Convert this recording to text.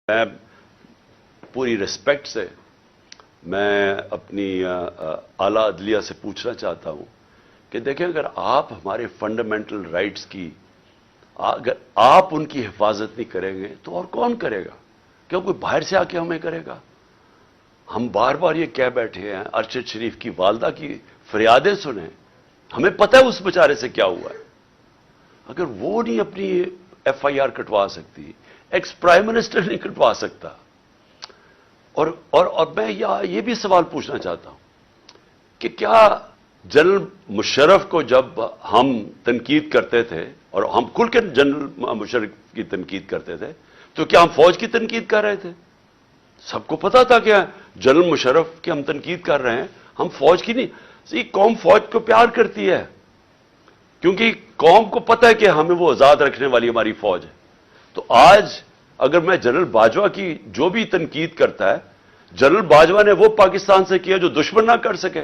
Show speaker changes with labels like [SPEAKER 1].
[SPEAKER 1] میں پوری ریسپیکٹ سے میں اپنی اعلیٰ عدلیہ سے پوچھنا چاہتا ہوں کہ دیکھیں، اگر آپ ہمارے فنڈامنٹل رائٹس کی اگر آپ ان کی حفاظت نہیں کریں گے تو اور کون کرے گا؟ کیوں کوئی باہر سے آ کے ہمیں کرے گا؟ ہم بار بار یہ کہہ بیٹھے ہیں ارشد شریف کی والدہ کی فریادیں سنیں، ہمیں پتہ ہے اس بیچارے سے کیا ہوا ہے۔ اگر وہ نہیں اپنی ایف آئی آر کٹوا سکتی، ایکس پرائم منسٹر نہیں کٹوا سکتا، اور میں یہ بھی سوال پوچھنا چاہتا ہوں کہ کیا جنرل مشرف کو جب ہم تنقید کرتے تھے، اور ہم کھل کے جنرل مشرف کی تنقید کرتے تھے، تو کیا ہم فوج کی تنقید کر رہے تھے؟ سب کو پتا تھا کہ جنرل مشرف کی ہم تنقید کر رہے ہیں، ہم فوج کی نہیں۔ قوم فوج کو پیار کرتی ہے، کیونکہ قوم کو پتہ ہے کہ ہمیں وہ آزاد رکھنے والی ہماری فوج ہے۔ تو آج اگر میں جنرل باجوہ کی جو بھی تنقید کرتا ہے، جنرل باجوہ نے وہ پاکستان سے کیا جو دشمن نہ کر سکے۔